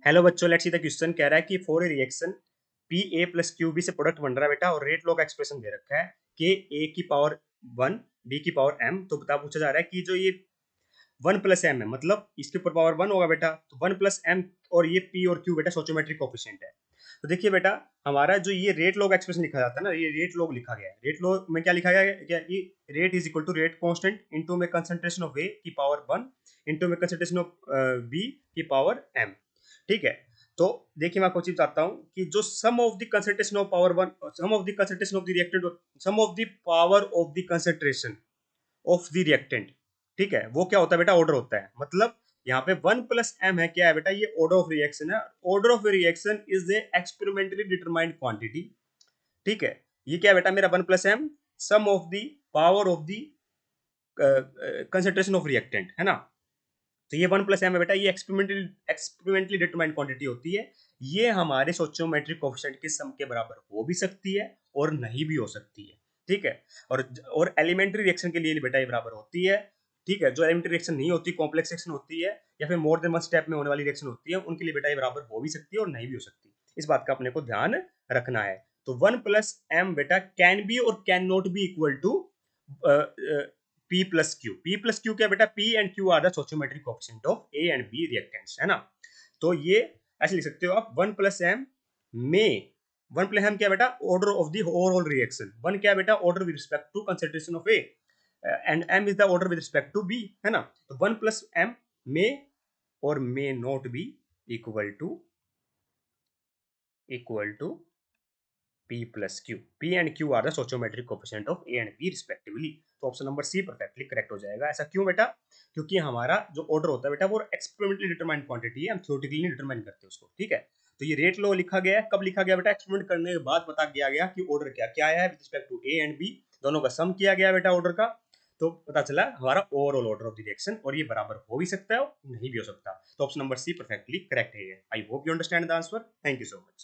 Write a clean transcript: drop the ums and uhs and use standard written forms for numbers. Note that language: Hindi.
हेलो बच्चों, लेट्स सी द क्वेश्चन कह रहा है कि for a reaction P A plus Q B से प्रोडक्ट बन रहा है बेटा, और रेट लॉ का एक्सप्रेशन दे रखा है कि ए की पावर 1 बी की पावर m। तो बता पूछा जा रहा है कि जो ये 1 प्लस एम है, मतलब इसके ऊपर पावर 1 होगा बेटा, तो 1 प्लस एम, और ये पी और क्यू बेटा सोचियोमेट्रिक कोफिशिएंट है। तो देखिए बेटा, हमारा जो ये रेट लॉ का एक्सप्रेशन लिखा जाता है ना, ये रेट लॉ लिखा गया है। रेट लॉ में क्या लिखा गया है क्या कि rate is equal to rate constant into में कंसंट्रेशन ऑफ ए की पावर 1 इनटू में कंसंट्रेशन ऑफ बी की पावर m। ठीक है। तो देखिए, मैं आपको चीज बताता हूँ कि जो sum of the concentration of power 1, sum of the concentration of the reactant, sum of the power of the concentration of the reactant, ठीक है, वो क्या होता है बेटा? ऑर्डर होता है। मतलब यहाँ पे 1 प्लस एम है, क्या है बेटा? ये ऑर्डर ऑफ रिएक्शन है। Order of reaction is a experimentally determined quantity. ठीक है। ये क्या है बेटा? मेरा 1 plus M sum of the power of the concentration of reactant है ना। तो ये 1 प्लस एम है बेटा, ये एक्सपेरिमेंटली डिटरमाइंड क्वांटिटी होती है। ये हमारे सोशियोमेट्रिक कोएफिशिएंट के सम के बराबर हो भी सकती है और नहीं भी हो सकती है। ठीक है। और एलिमेंट्री रिएक्शन के लिए बेटा ये बराबर होती है। ठीक है। जो एलिमेंट्री रिएक्शन नहीं होती, कॉम्प्लेक्स रिएक्शन होती है, या फिर मोर देन वन स्टेप में होने वाली रिएक्शन होती है, उनके लिए बेटा ये बराबर हो भी सकती है और नहीं भी हो सकती। इस बात का अपने को ध्यान रखना है। तो 1 प्लस एम बेटा कैन बी और can not be equal to P plus Q। P plus Q क्या बेटा? P and Q are the stoichiometric coefficient of A and B reactants, है ना। तो ये ऐसे लिख सकते हो आप, 1 plus M में 1 plus M क्या बेटा? Order of the overall reaction. 1 क्या बेटा? Order with respect to concentration of A and M is the order with respect to B, है ना। तो 1 plus M में और may not be equal to P plus Q। P and Q are the stoichiometric coefficient of A and B respectively। तो option number C perfectly correct हो जाएगा। ऐसा क्यों बेटा? क्योंकि हमारा जो ऑर्डर होता है बेटा, वो एक्सपेरिमेंटली डिटरमाइंड क्वांटिटी है, हम थ्योरेटिकली नहीं डिटरमाइन करते उसको। ठीक है। तो ये रेट लॉ लिखा गया है, कब लिखा गया बेटा? एक्सपेरिमेंट करने के बाद बता दिया गया कि ऑर्डर क्या क्या है with respect to A and B, दोनों का सम किया गया बेटा ऑर्डर का। तो पता चला हमारा overall order of the reaction, और ये बराबर हो भी सकता है और नहीं भी हो सकता। तो option number C perfectly correct है। I hope you understand the answer. Thank you so much.